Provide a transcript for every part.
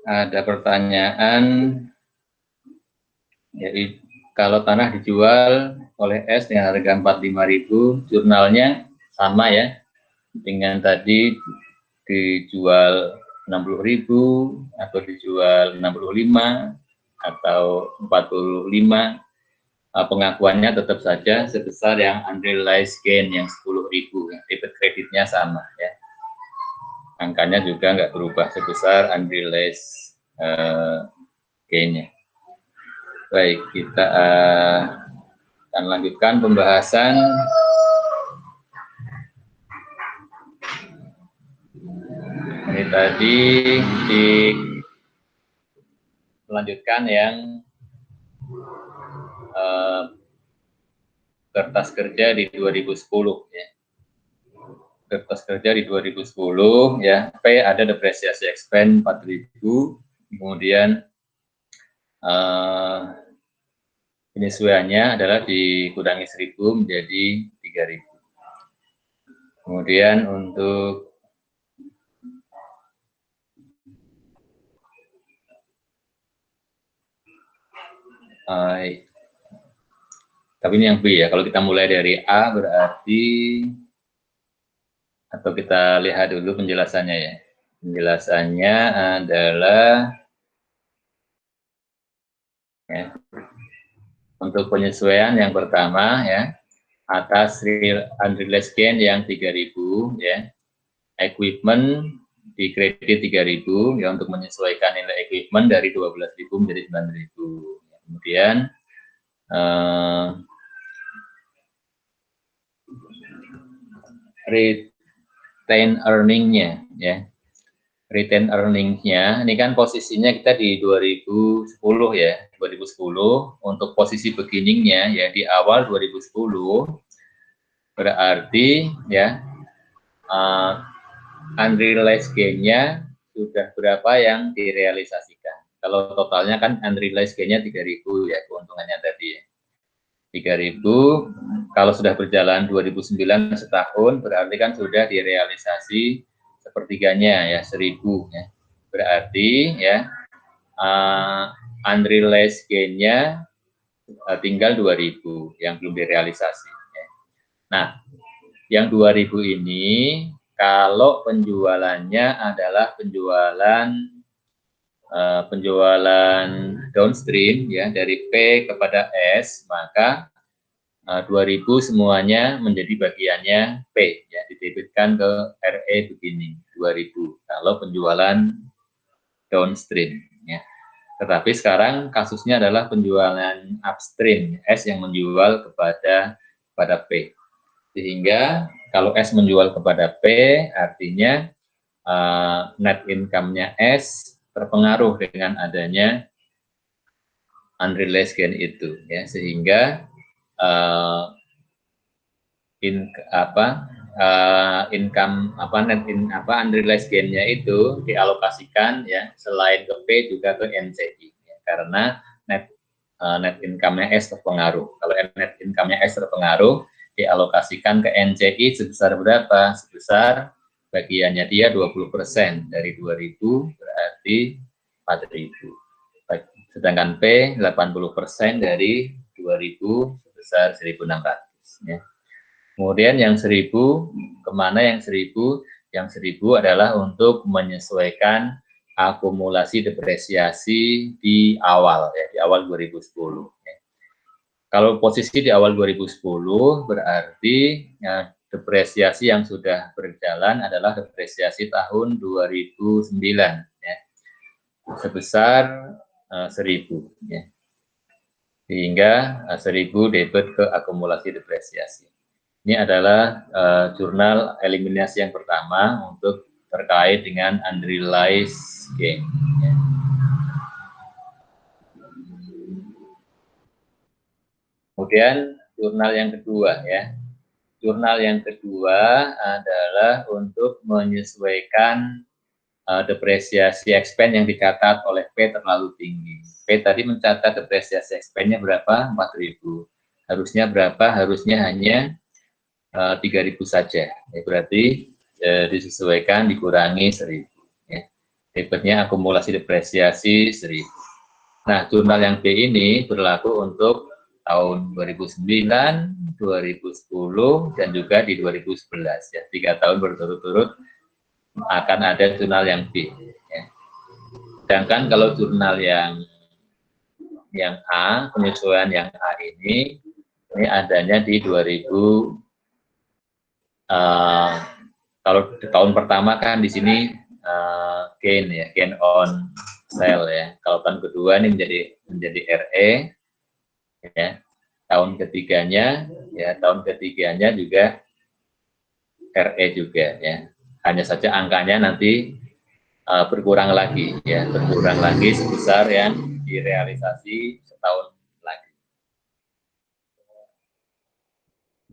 Ada pertanyaan, jadi kalau tanah dijual oleh S dengan harga 45.000, jurnalnya sama ya, dengan tadi dijual 60.000 atau dijual 65 atau 45, pengakuannya tetap saja sebesar yang unrealized gain yang 10.000, debit kreditnya sama ya. Angkanya juga nggak berubah sebesar unrealized gain-nya. Baik, kita akan lanjutkan pembahasan. Ini tadi melanjutkan yang kertas kerja di 2010 ya. Kertas kerja di 2010 ya, P ada depresiasi expense 4.000, kemudian penyesuaiannya adalah dikurangi 1.000 menjadi 3.000. Kemudian untuk tapi ini yang B ya. Kalau kita mulai dari A berarti, atau kita lihat dulu penjelasannya ya. Penjelasannya adalah ya, untuk penyesuaian yang pertama ya, atas unrealized gain yang 3.000 ya, equipment di kredit 3.000 ya, untuk menyesuaikan nilai equipment dari 12.000 menjadi 9.000. Kemudian retain earning-nya ya. Retain earning-nya ini kan posisinya kita di 2010 ya, 2010 untuk posisi beginning-nya ya di awal 2010, berarti ya unrealized gain-nya sudah berapa yang direalisasikan. Kalau totalnya kan unrealized gain-nya 3.000 ya, keuntungannya tadi ya. 3.000, kalau sudah berjalan 2009 setahun, berarti kan sudah direalisasi sepertiganya ya, 1.000 ya. Berarti ya unrealized gain-nya tinggal 2.000 yang belum direalisasi ya. Nah, yang 2.000 ini kalau penjualannya adalah penjualan downstream ya, dari P kepada S, maka 2.000 semuanya menjadi bagiannya P ya, didebitkan ke RE begini 2.000 kalau penjualan downstream ya. Tetapi sekarang kasusnya adalah penjualan upstream, S yang menjual kepada P. Sehingga kalau S menjual kepada P, artinya net income-nya S terpengaruh dengan adanya unrealized gain itu ya, sehingga unrealized gain-nya itu dialokasikan ya, selain ke P juga ke NCI ya, karena net income-nya S terpengaruh. Kalau net income-nya S terpengaruh, dialokasikan ke NCI sebesar berapa? Sebesar bagiannya dia 20% dari 2.000 berarti 4.000. Sedangkan P 80% dari 2.000 sebesar 1.600 ya. Kemudian yang 1.000, kemana yang 1.000? Yang 1.000 adalah untuk menyesuaikan akumulasi depresiasi di awal ya, di awal 2010 ya. Kalau posisi di awal 2010 berarti ya, depresiasi yang sudah berjalan adalah depresiasi tahun 2009 ya, sebesar 1.000 ya. Sehingga 1.000 debit ke akumulasi depresiasi. Ini adalah jurnal eliminasi yang pertama untuk terkait dengan unrealized gain. Ya. Kemudian jurnal yang kedua ya. Jurnal yang kedua adalah untuk menyesuaikan depresiasi expense yang dicatat oleh P terlalu tinggi. P tadi mencatat depresiasi expense-nya berapa? 4.000. Harusnya berapa? Harusnya hanya 3.000 saja. Ya, berarti disesuaikan dikurangi 1.000. Ya. debitnya akumulasi depresiasi 1.000. Nah, jurnal yang B ini berlaku untuk tahun 2009, 2010, dan juga di 2011 ya. 3 tahun berturut-turut akan ada jurnal yang B. Ya. Sedangkan kalau jurnal yang A, penyesuaian yang A ini adanya di 2000. Kalau di tahun pertama kan di sini gain on sale ya. Kalau tahun kedua ini menjadi RE ya. Tahun ketiganya juga RE juga ya. Hanya saja angkanya nanti berkurang lagi ya, berkurang lagi sebesar yang direalisasi setahun lagi.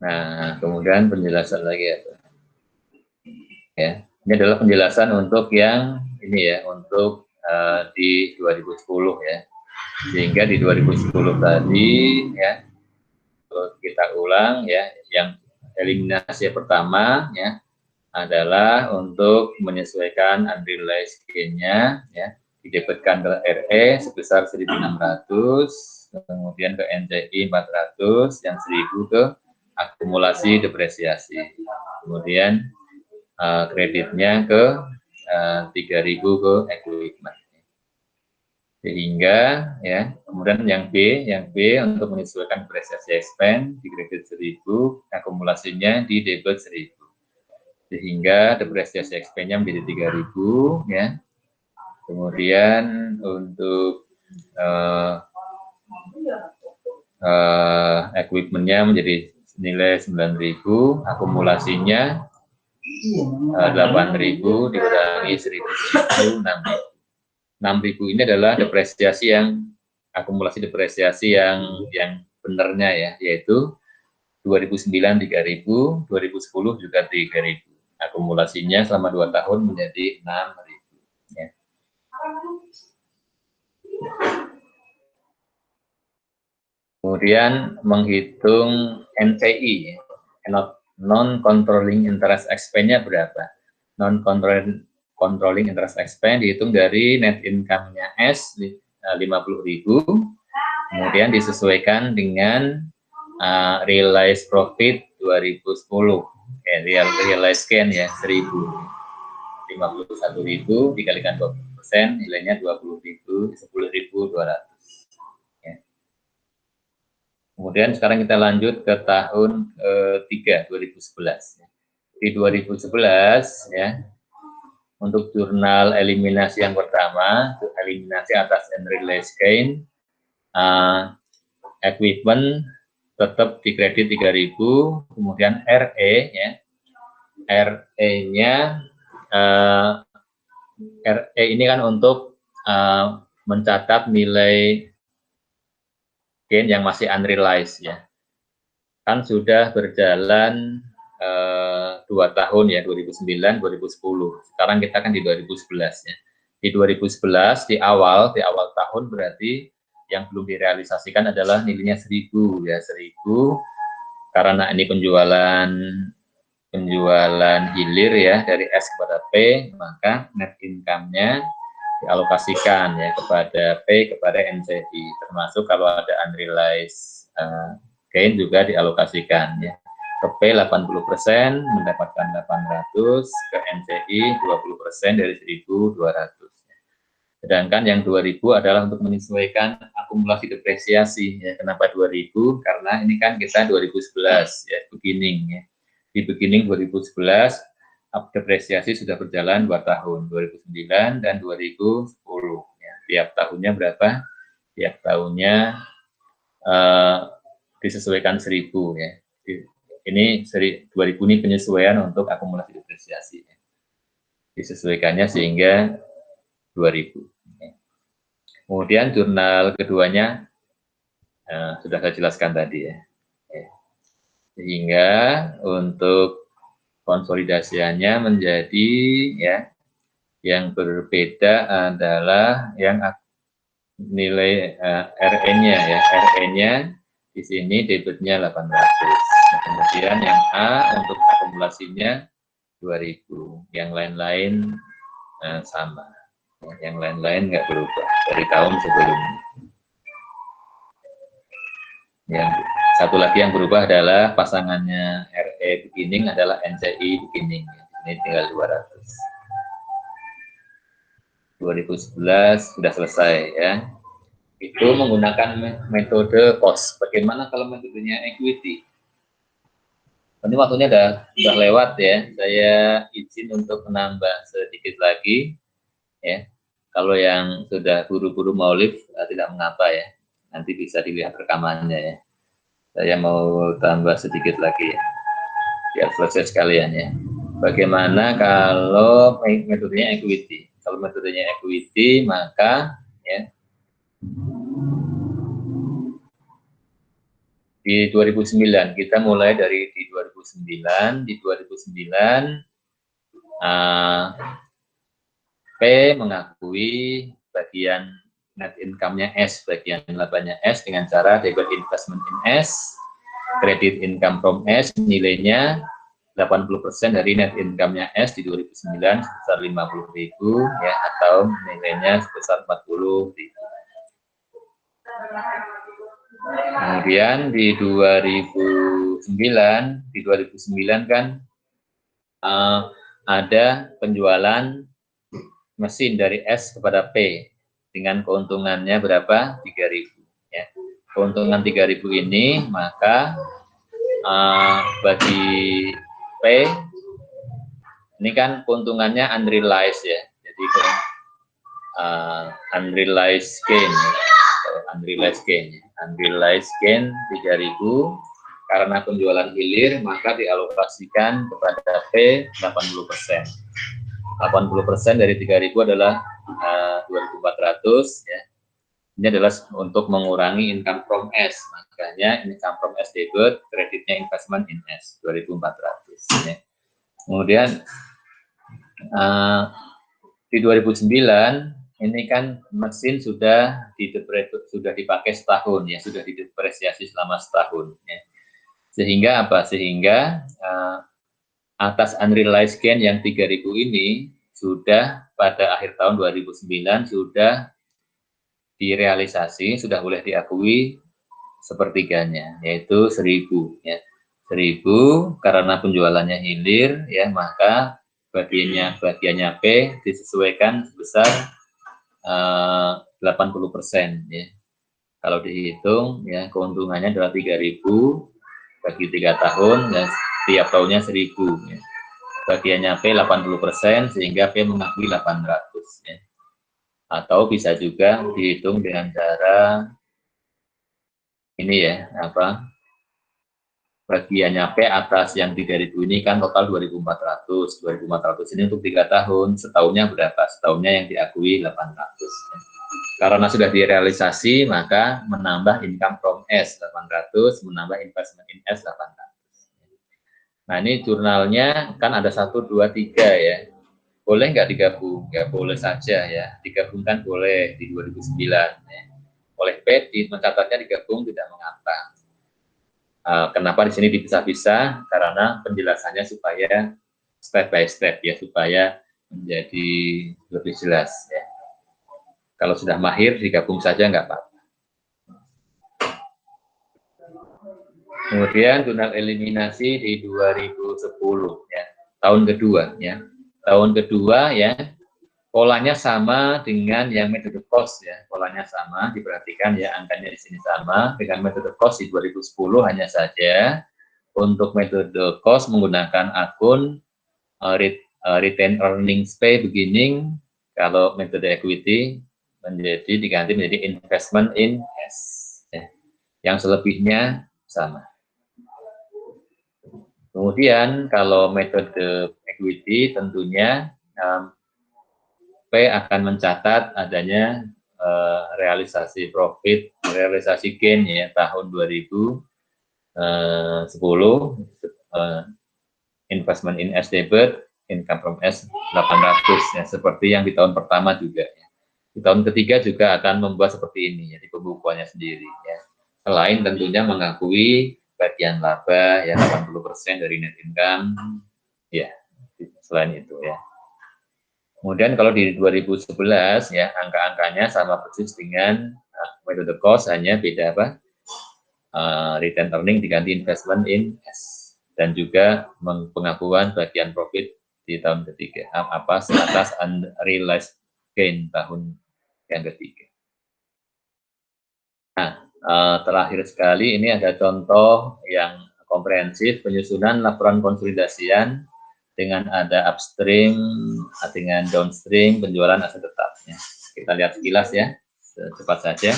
Nah, kemudian penjelasan lagi ya. Ini adalah penjelasan untuk yang ini ya, untuk di 2010 ya. Sehingga di 2010 tadi ya, kalau kita ulang ya, yang eliminasi pertama ya adalah untuk menyesuaikan unrealized gain-nya ya, didebitkan ke RE sebesar 1.600, kemudian ke NCI 400, yang 1.000 ke akumulasi depresiasi. Kemudian kreditnya ke 3.000 ke equipment. Sehingga ya, kemudian yang B untuk menyesuaikan depresiasi expense di kredit 1.000, akumulasinya di debit 1.000. Sehingga depresiasi expense-nya menjadi 3.000 ya. Kemudian untuk equipment-nya menjadi nilai 9.000, akumulasinya 8.000 dikurangi 1.000, 6.000. 6.000 ini adalah depresiasi yang akumulasi depresiasi yang benernya ya, yaitu 2009 3.000, 2010 juga 3.000. Akumulasinya selama 2 tahun menjadi 6.000 ya. Kemudian menghitung NCI, non-controlling interest expense-nya berapa? Non-controlling interest expense dihitung dari net income-nya S 50.000, kemudian disesuaikan dengan realized profit 2010, realized gain ya 1.000, 51.000 dikalikan 20%, nilainya 20.000, 10.200. Kemudian sekarang kita lanjut ke tahun ketiga 2011. Di 2011 ya, untuk jurnal eliminasi yang pertama, eliminasi atas unrealized gain, equipment tetap dikredit 3.000, kemudian RE ya, RE-nya RE ini kan untuk mencatat nilai gain yang masih unrealized ya. Kan sudah berjalan 2 tahun ya, 2009, 2010. Sekarang kita kan di 2011 ya. Di 2011 di awal tahun berarti yang belum direalisasikan adalah nilainya 1.000 ya, 1.000 karena ini penjualan hilir ya dari S kepada P, maka net income-nya dialokasikan ya kepada P kepada NCI, termasuk kalau ada unrealized gain juga dialokasikan ya. Ke P 80% mendapatkan 800, ke NCI 20% dari 1.200. Sedangkan yang 2.000 adalah untuk menyesuaikan akumulasi depresiasi ya. Kenapa 2.000? Karena ini kan kita 2011 ya, beginning ya. Di beginning 2011 depresiasi sudah berjalan 2 tahun, 2009 dan 2010 ya. Tiap tahunnya berapa? Tiap tahunnya disesuaikan 1.000 ya. Ini 2.000 ini penyesuaian untuk akumulasi depresiasi ya. Disesuaikannya sehingga 2.000. Kemudian jurnal keduanya sudah saya jelaskan tadi ya. Sehingga untuk konsolidasiannya menjadi ya, yang berbeda adalah yang nilai RE-nya ya. RE-nya di sini debitnya 800. Nah, kemudian yang A untuk akumulasinya 2.000. Yang lain-lain sama. Yang lain-lain nggak berubah dari tahun sebelumnya. Yang satu lagi yang berubah adalah pasangannya RE beginning adalah NCI beginning. Ini tinggal 200. 2011 sudah selesai ya. Itu menggunakan metode cost. Bagaimana kalau metodenya equity? Ini waktunya udah lewat ya. Saya izin untuk menambah sedikit lagi ya. Kalau yang sudah buru-buru mau live tidak mengapa ya. Nanti bisa dilihat rekamannya ya. Saya mau tambah sedikit lagi ya. Biar selesai sekalian ya. Bagaimana kalau metodenya equity? Kalau metodenya equity maka ya di 2009 kita mulai dari di 2009 P mengakui bagian net income-nya S, bagian labanya S dengan cara debit investment in S, credit income from S, nilainya 80% dari net income-nya S di 2009 sebesar 50.000 ya, atau nilainya sebesar 40.000. Kemudian di 2009 kan ada penjualan mesin dari S kepada P dengan keuntungannya berapa? 3.000 ya. Keuntungan 3.000 ini maka bagi P ini kan keuntungannya unrealized ya. Jadi unrealized gain unrealized gain 3.000 karena penjualan hilir maka dialokasikan kepada P 80%. 80% dari 3.000 adalah 2.400 ya. Ini adalah untuk mengurangi income from S. Makanya income from S debit, kreditnya investment in S 2.400 ya. Kemudian di 2009 ini kan mesin sudah dipakai setahun ya, sudah didepresiasi selama setahun ya. Sehingga apa? Sehingga atas unrealized gain yang 3.000 ini sudah pada akhir tahun 2009 sudah direalisasi, sudah boleh diakui sepertiganya, yaitu 1.000 ya. 1.000 karena penjualannya hilir ya, maka bagiannya P disesuaikan sebesar 80% ya. Kalau dihitung ya keuntungannya adalah 3.000 bagi 3 tahun dan setiap tahunnya 1.000 ya. Bagiannya P 80% sehingga P mengakui 800 ya. Atau bisa juga dihitung dengan cara ini ya, bagiannya P atas yang 3.000 ini kan total 2.400. 2.400 ini untuk 3 tahun, setahunnya berapa? Setahunnya yang diakui 800 ya. Karena sudah direalisasi maka menambah income from S 800, menambah investment in S 800. Nah ini jurnalnya kan ada 1, 2, 3 ya. Boleh nggak digabung? Ya boleh saja ya. Digabungkan boleh di 2009 ya. Oleh P mencatatnya digabung tidak mengapa. Kenapa di sini dipisah-pisah? Karena penjelasannya supaya step by step ya, supaya menjadi lebih jelas ya. Kalau sudah mahir digabung saja nggak apa-apa. Kemudian jurnal eliminasi di 2010 ya, tahun kedua ya. Tahun kedua ya, polanya sama dengan yang metode cost ya, polanya sama, diperhatikan ya angkanya di sini sama dengan metode cost di 2010, hanya saja untuk metode cost menggunakan akun retain earnings pay beginning, kalau metode equity diganti menjadi investment in S ya. Yang selebihnya sama. Kemudian kalau metode equity tentunya P akan mencatat adanya realisasi profit, realisasi gain ya tahun 2010, investment in S debit, income from S 800 ya, seperti yang di tahun pertama juga ya. Di tahun ketiga juga akan membuat seperti ini ya, di pembukuannya sendiri ya. Selain tentunya mengakui bagian laba ya 80% dari net income ya, selain itu ya. Kemudian kalau di 2011 ya angka-angkanya sama persis dengan metode cost, hanya beda apa? Return earning diganti investment in S, dan juga pengakuan bagian profit di tahun ketiga apa sebatas unrealized gain tahun yang ketiga. Nah, terakhir sekali ini ada contoh yang komprehensif penyusunan laporan konsolidasian dengan ada upstream dengan downstream penjualan aset tetapnya. Kita lihat sekilas ya, cepat saja.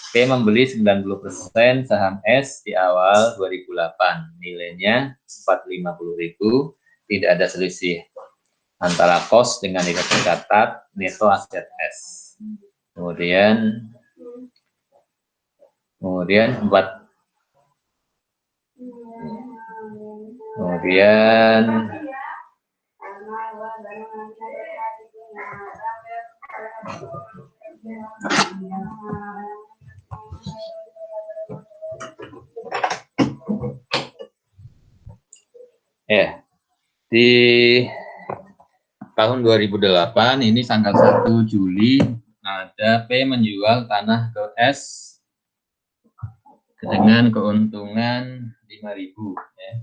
P membeli 90% saham S di awal 2008, nilainya 450.000, tidak ada selisih antara cost dengan nilai tercatat neto aset S. Kemudian 4 kemudian ya di tahun 2008 ini tanggal 1 Juli ada P menjual tanah ke S dengan keuntungan 5.000 ya.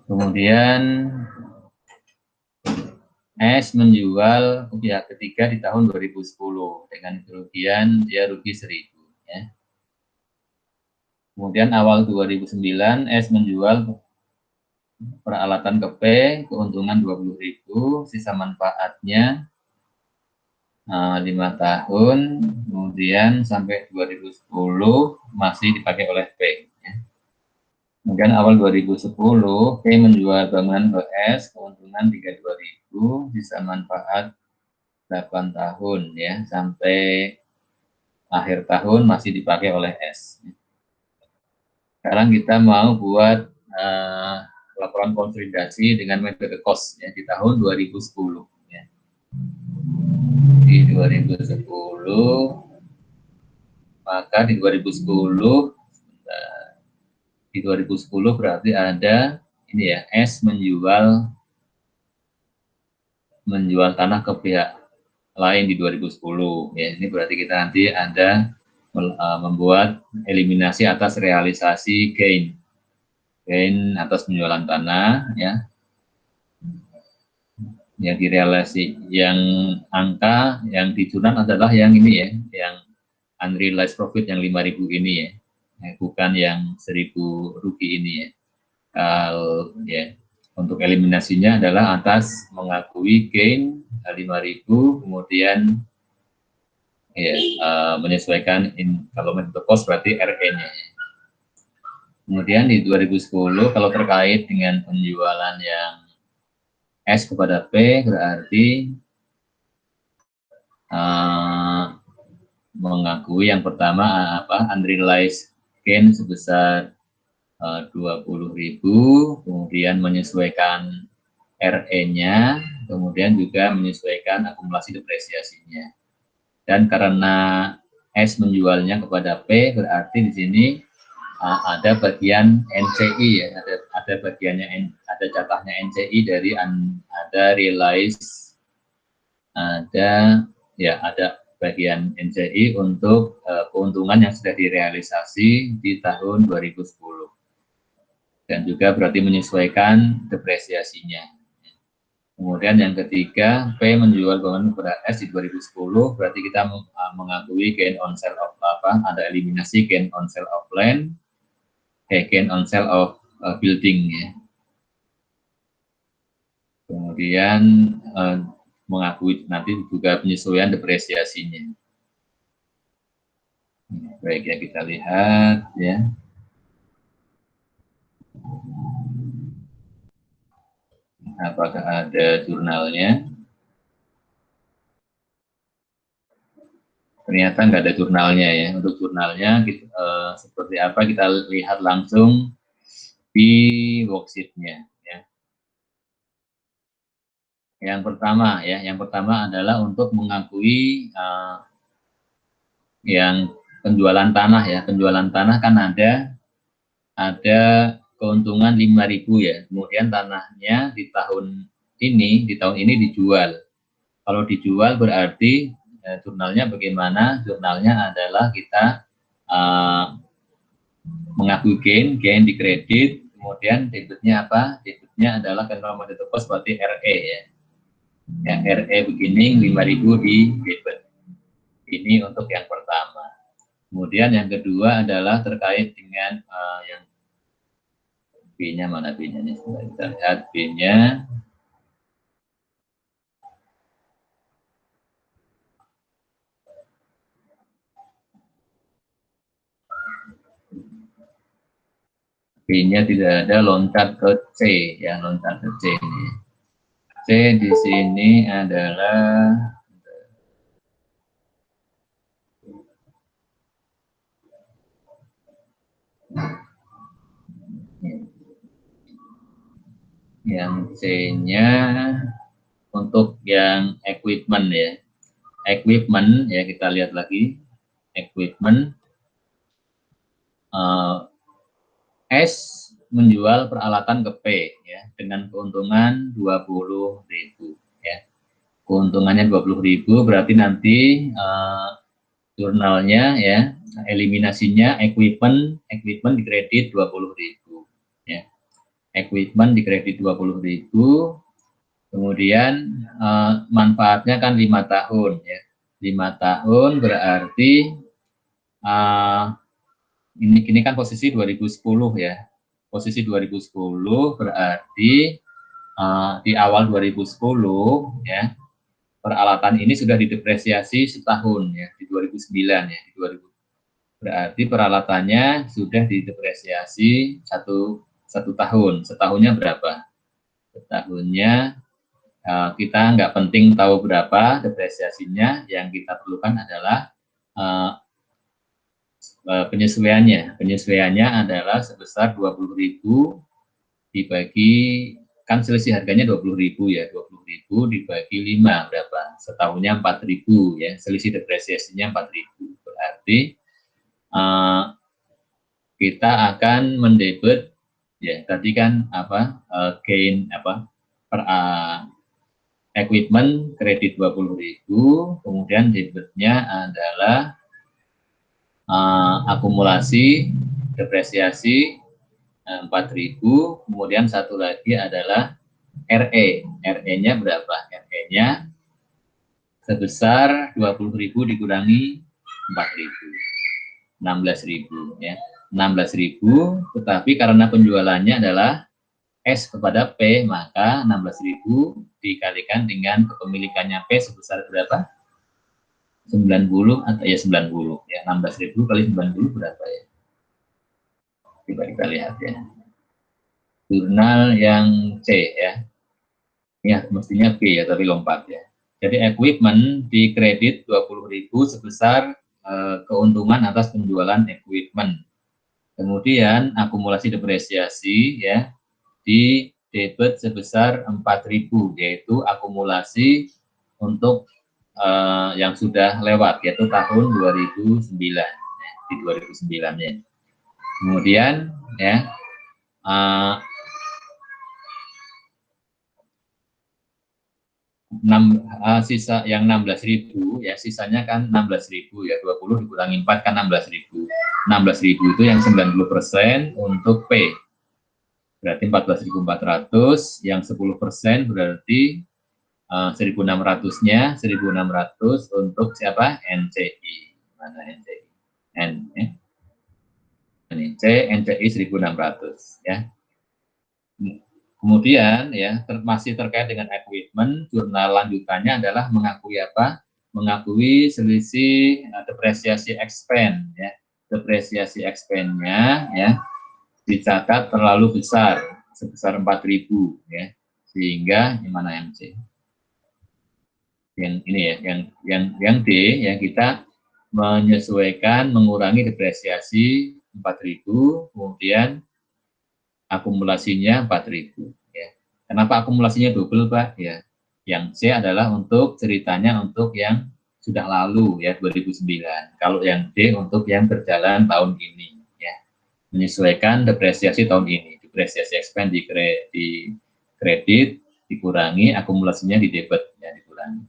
Kemudian S menjual ke pihak ketiga di tahun 2010 dengan kerugian dia rugi 1.000 ya. Kemudian awal 2009 S menjual peralatan ke P keuntungan 20.000, sisa manfaatnya 5 tahun, kemudian sampai 2010 masih dipakai oleh P. Ya. Kemudian awal 2010 P menjual bangunan ke S keuntungan 32.000, sisa manfaat 8 tahun ya, sampai akhir tahun masih dipakai oleh S. Sekarang kita mau buat laporan konsolidasi dengan metode cost ya, di tahun 2010 ya. Di 2010 maka di 2010 berarti ada ini ya, S menjual tanah ke pihak lain di 2010 ya. Ini berarti kita nanti ada membuat eliminasi atas realisasi gain atas penjualan tanah ya, yang direalisasi, yang angka yang dicurang adalah yang ini ya, yang unrealized profit yang 5.000 ini ya, bukan yang 1.000 rugi ini ya. Ya, untuk eliminasinya adalah atas mengakui gain 5.000, kemudian ya, menyesuaikan kalau metode cost berarti RE-nya. Kemudian di 2010 kalau terkait dengan penjualan yang S kepada P berarti mengakui yang pertama unrealized gain sebesar 20.000, kemudian menyesuaikan RE-nya, kemudian juga menyesuaikan akumulasi depresiasinya. Dan karena S menjualnya kepada P, berarti di sini ada bagian NCI ya, ada bagiannya, ada jatahnya NCI dari ada realize, ada bagian NCI untuk keuntungan yang sudah direalisasi di tahun 2010. Dan juga berarti menyesuaikan depresiasinya. Kemudian yang ketiga, P menjual bangunan kepada S di 2010, berarti kita mengakui gain on sale of ada eliminasi gain on sale of land, gain on sale of building ya. Kemudian mengakui nanti juga penyesuaian depresiasinya. Baik ya, kita lihat ya. Apakah ada jurnalnya? Ternyata nggak ada jurnalnya ya. Untuk jurnalnya seperti apa kita lihat langsung di worksheet-nya ya. Yang pertama adalah untuk mengakui yang penjualan tanah ya. Penjualan tanah kan ada keuntungan 5.000 ya. Kemudian tanahnya di tahun ini dijual. Kalau dijual berarti jurnalnya bagaimana? Jurnalnya adalah kita mengakui gain di kredit, kemudian debitnya apa? Debitnya adalah control to cost berarti RE ya. Yang RE beginning 5.000 di debit. Ini untuk yang pertama. Kemudian yang kedua adalah terkait dengan yang B-nya, mana B-nya nih? Kita lihat B-nya. B-nya tidak ada, loncat ke C ya, loncat ke C ini. C di sini adalah yang C-nya untuk yang equipment ya. Equipment ya, kita lihat lagi. Equipment S menjual peralatan ke P ya dengan keuntungan 20.000 ya. Keuntungannya 20.000 berarti nanti jurnalnya ya, eliminasinya equipment dikredit 20.000 ya. Equipment dikredit 20.000, kemudian manfaatnya kan 5 tahun ya. 5 tahun berarti ini kan posisi 2010 ya. Posisi 2010 berarti di awal 2010 ya, peralatan ini sudah didepresiasi setahun ya, di 2009 ya, di 2000. Berarti peralatannya sudah didepresiasi satu tahun. Setahunnya berapa? Setahunnya kita nggak penting tahu berapa depresiasinya, yang kita perlukan adalah penyesuaiannya. Penyesuaiannya adalah sebesar 20.000 dibagi, kan selisih harganya 20.000 ya, 20.000 dibagi 5 berapa? Setahunnya 4.000 ya, selisih depresiasinya 4.000. Berarti kita akan mendebit ya, tadi kan apa, gain apa, equipment kredit 20.000, kemudian debitnya adalah akumulasi depresiasi 4.000, kemudian satu lagi adalah RE. RE-nya berapa? RE-nya sebesar 20.000 dikurangi 4.000. 16.000 ya. 16.000, tetapi karena penjualannya adalah S kepada P, maka 16.000 dikalikan dengan kepemilikannya P sebesar berapa? 90 atau ya 90 ya, 16.000 kali 90 berapa ya? Coba kita lihat ya. Jurnal yang C ya. Ya, mestinya B ya, tapi lompat ya. Jadi equipment di kredit 20.000 sebesar keuntungan atas penjualan equipment. Kemudian akumulasi depresiasi ya di debit sebesar 4.000, yaitu akumulasi untuk yang sudah lewat, yaitu tahun 2009 ya, di 2009 ya. Kemudian ya sisa yang 16.000 ya, sisanya kan 16.000 ya, 20 dikurangi 4 kan 16.000. 16.000 itu yang 90% untuk P. Berarti 14.400, yang 10% berarti 1.600-nya, 1.600 untuk siapa? NCI. Mana NCI? N ya. Ini C, NCI 1.600 ya. Kemudian ya, masih terkait dengan equipment, jurnal lanjutannya adalah mengakui apa? Mengakui selisih depresiasi expense ya. Depresiasi expense-nya ya dicatat terlalu besar, sebesar 4.000 ya. Sehingga gimana yang C? Yang ini ya, yang D ya, kita menyesuaikan, mengurangi depresiasi 4.000, kemudian akumulasinya 4.000 ya. Kenapa akumulasinya double Pak? Ya, yang C adalah untuk ceritanya untuk yang sudah lalu ya 2009. Kalau yang D untuk yang berjalan tahun ini ya. Menyesuaikan depresiasi tahun ini. Depresiasi expense di kredit dikurangi, akumulasinya di debit ya dikurangi.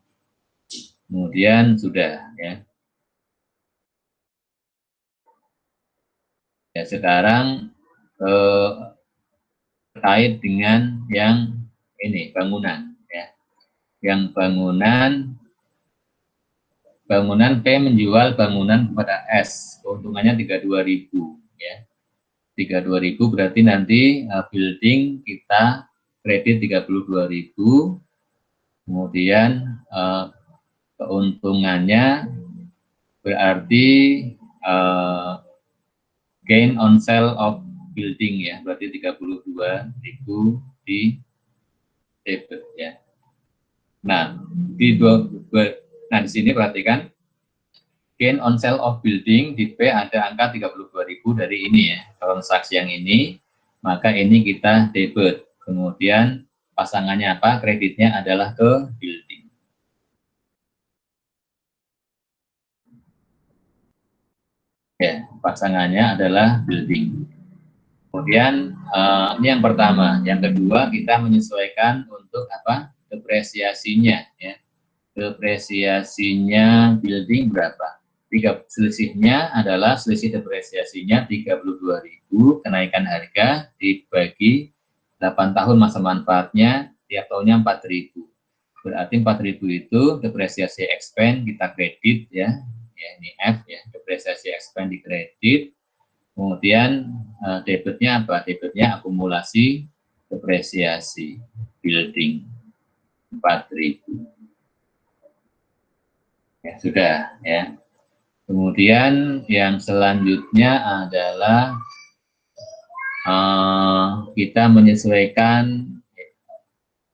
Kemudian sudah ya. Ya sekarang terkait dengan yang ini bangunan ya. Yang bangunan P menjual bangunan kepada S, keuntungannya 32.000 ya. 32.000 berarti nanti building kita kredit 32.000, kemudian keuntungannya berarti gain on sale of building ya, berarti 32.000 di debit ya. Nah, di sini perhatikan gain on sale of building di P ada angka 32.000 dari ini ya, transaksi yang ini, maka ini kita debit. Kemudian pasangannya apa? Kreditnya adalah ke building. Ya, pasangannya adalah building. Kemudian ini yang pertama, yang kedua kita menyesuaikan untuk apa? Depresiasinya ya. Depresiasinya building berapa? Selisihnya adalah selisih depresiasinya 32.000, kenaikan harga dibagi 8 tahun masa manfaatnya, tiap tahunnya 4.000. Berarti 4.000 itu depresiasi expense kita kredit ya. Ya ini F ya, depresiasi expense di kredit. Kemudian debitnya apa? Debitnya akumulasi depresiasi building 4.000. Ya sudah ya. Kemudian yang selanjutnya adalah kita menyesuaikan.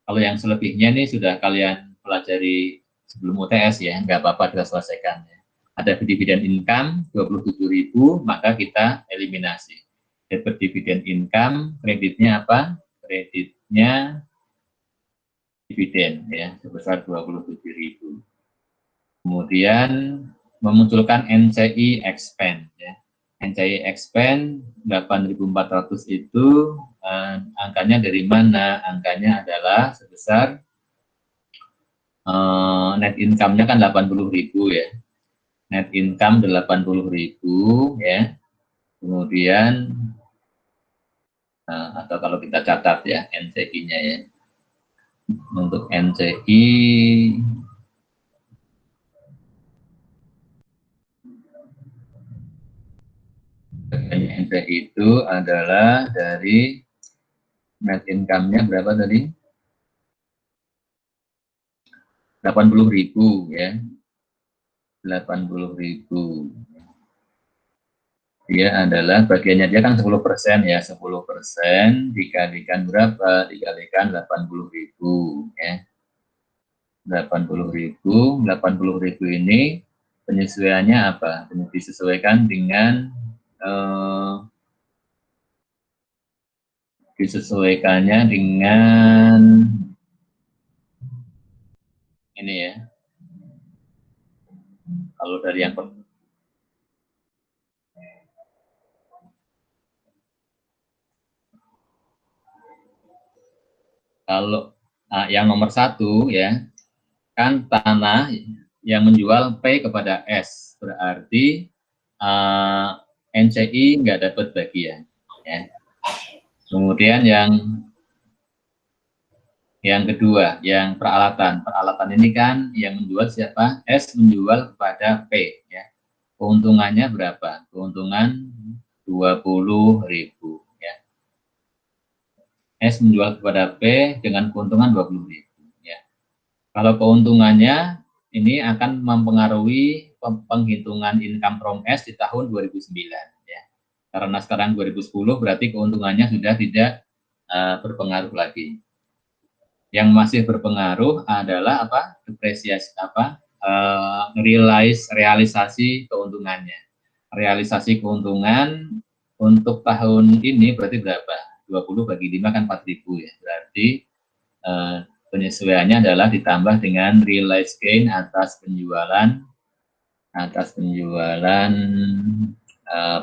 Kalau yang selebihnya ini sudah kalian pelajari sebelum UTS ya, nggak apa-apa kita selesaikan ya. Ada dividen income 27.000, maka kita eliminasi. Debit dividen income, kreditnya apa? Kreditnya dividen ya, sebesar 27.000. Kemudian memunculkan NCI expense ya. NCI expense 8.400 itu angkanya dari mana? Angkanya adalah sebesar net income-nya kan 80.000 ya. Net income 80.000 ya. Kemudian atau kalau kita catat ya NCI-nya ya. Untuk NCI NCI itu adalah dari net income-nya berapa tadi? 80.000 ya. 80.000. Dia adalah bagiannya dia kan 10% ya, 10% dikalikan berapa? Dikalikan 80.000 ya. 80.000 ini penyesuaiannya apa? Disesuaikan dengan disesuaikannya dengan ini ya. Kalau dari yang kalau yang nomor 1 ya, kan tanah yang menjual P kepada S, berarti NCI nggak dapat bagian ya. Kemudian yang kedua, yang peralatan ini kan yang menjual siapa? S menjual kepada P ya. Keuntungannya berapa? Keuntungan 20.000 ya. S menjual kepada P dengan keuntungan 20.000 ya. Kalau keuntungannya ini akan mempengaruhi penghitungan income from S di tahun 2009 ya. Karena sekarang 2010 berarti keuntungannya sudah tidak berpengaruh lagi. Yang masih berpengaruh adalah apa? Depresiasi apa? Realisasi keuntungannya. Realisasi keuntungan untuk tahun ini berarti berapa? 20 bagi 5 kan 4.000 ya. Berarti penyesuaiannya adalah ditambah dengan realized gain atas penjualan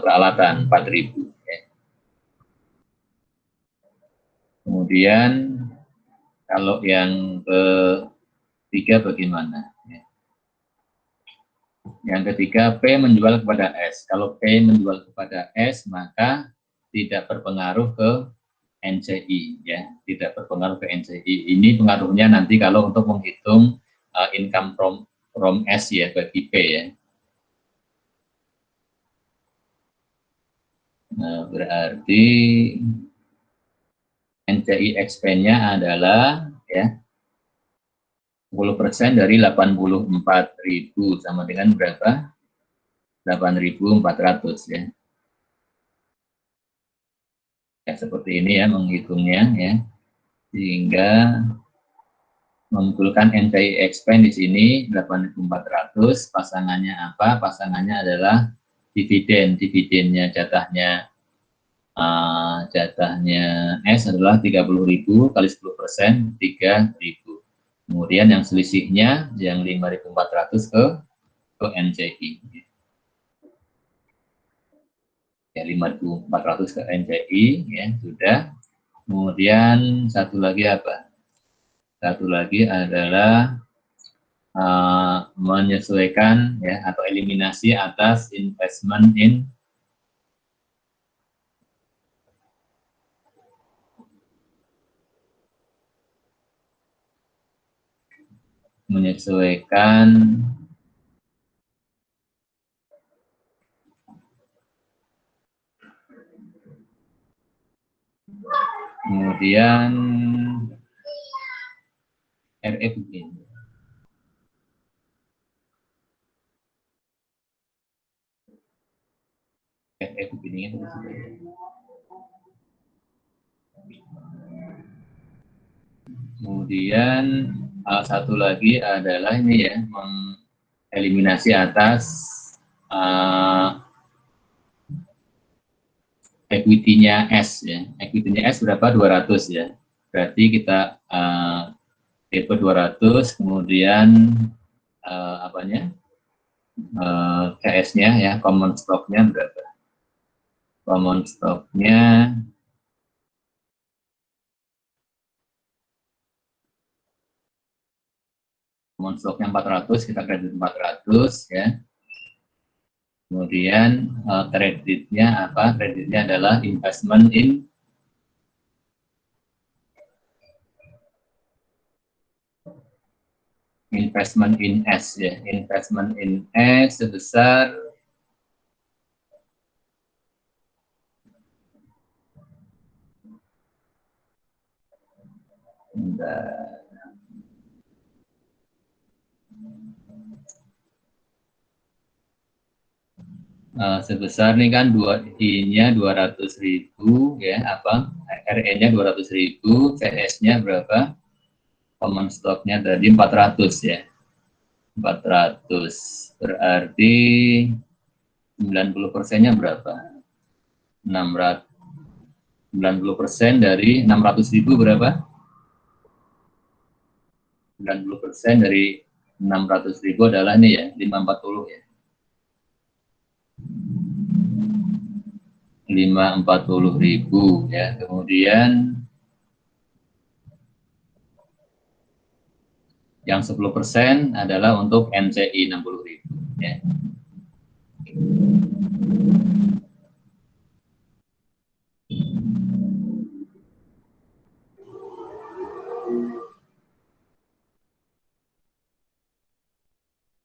peralatan 4.000. Ya. Kemudian kalau yang ketiga bagaimana? Ya. Yang ketiga, P menjual kepada S. Kalau P menjual kepada S, maka tidak berpengaruh ke NCI, ya, tidak berpengaruh ke NCI. Ini pengaruhnya nanti kalau untuk menghitung income from S ya bagi P ya. Nah, berarti NCI expense-nya adalah ya 10% dari 84.000 sama dengan berapa? 8.400 ya. Ya seperti ini ya menghitungnya ya. Sehingga mengumpulkan NCI expense di sini 8.400, pasangannya apa? Pasangannya adalah dividen. Dividennya jatahnya S adalah 30.000 kali 10%, 3.000. Kemudian yang selisihnya yang 5.400 ke NCI. Ya 5.400 ke NCI ya sudah. Kemudian satu lagi apa? Satu lagi adalah menyesuaikan ya atau eliminasi atas investment in menyesuaikan kemudian RE begini. RE begini itu kemudian satu lagi adalah ini ya mengeliminasi atas equity-nya S ya. Equity-nya S berapa? 200 ya. Berarti kita tipe 200 kemudian apanya? CS-nya ya, common stock-nya berapa? Common stock-nya common stock-nya 400, kita kredit 400 ya. Kemudian kreditnya apa? Kreditnya adalah investment in S ya. Investment in S sebesar sebesar ini kan I-nya 200.000 ya apa RE-nya 200.000, CS-nya berapa? Common stock-nya tadi 400 ya. 400 berarti 90%-nya berapa? 600 90% dari 600.000 berapa? 90% dari 600.000 adalah ini ya 540 ya. 540.000 ya. Kemudian yang 10% adalah untuk NCI 60.000 ya.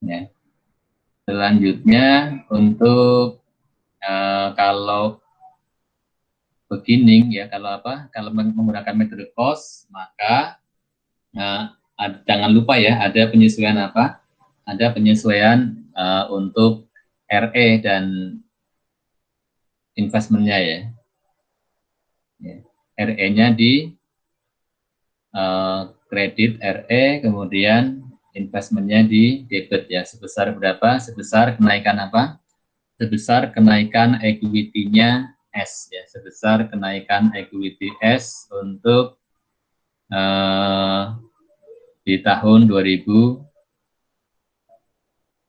Ya. Selanjutnya untuk kalau beginning ya, kalau apa? Kalau menggunakan metode cost, maka jangan lupa ya ada penyesuaian apa? Ada penyesuaian untuk RE dan investmentnya ya. RE-nya di kredit RE, kemudian investmentnya di debit ya. Sebesar berapa? Sebesar kenaikan apa? Sebesar kenaikan equity-nya S ya. Sebesar kenaikan equity S untuk di tahun 2000,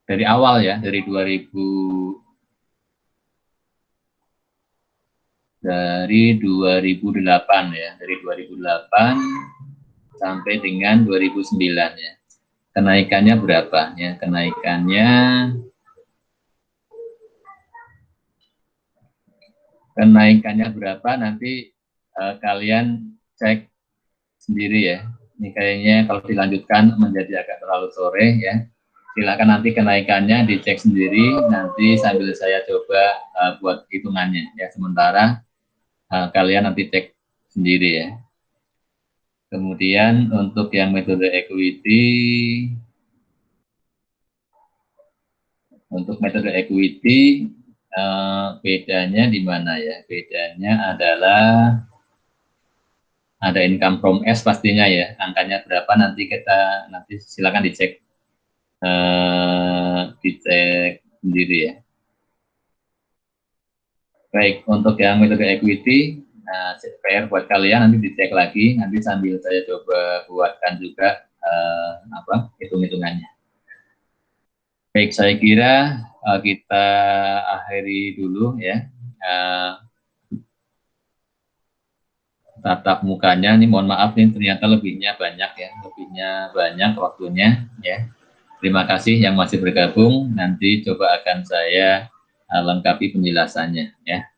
dari awal ya, dari 2008 ya, dari 2008 sampai dengan 2009 ya. Kenaikannya berapa ya? Kenaikannya berapa nanti kalian cek sendiri ya. Ini kayaknya kalau dilanjutkan menjadi agak terlalu sore ya. Silakan nanti kenaikannya dicek sendiri, nanti sambil saya coba buat hitungannya ya. Sementara kalian nanti cek sendiri ya. Kemudian untuk yang metode equity, bedanya di mana ya? Bedanya adalah ada income from S pastinya ya. Angkanya berapa nanti silakan dicek sendiri ya. Baik, untuk yang metode equity, PR buat kalian nanti dicek lagi, nanti sambil saya coba buatkan juga hitung-hitungannya. Baik, saya kira kita akhiri dulu ya. Tatap mukanya, ini mohon maaf nih ternyata lebihnya banyak waktunya ya. Terima kasih yang masih bergabung, nanti coba akan saya lengkapi penjelasannya ya.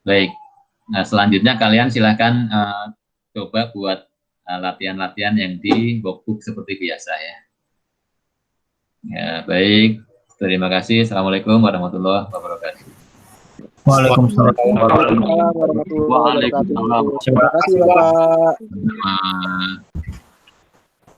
Baik, nah selanjutnya kalian silahkan coba buat latihan-latihan yang di workbook seperti biasa ya. Ya baik, terima kasih. Assalamualaikum warahmatullahi wabarakatuh. Waalaikumsalam warahmatullahi wabarakatuh. Terima kasih Bapak.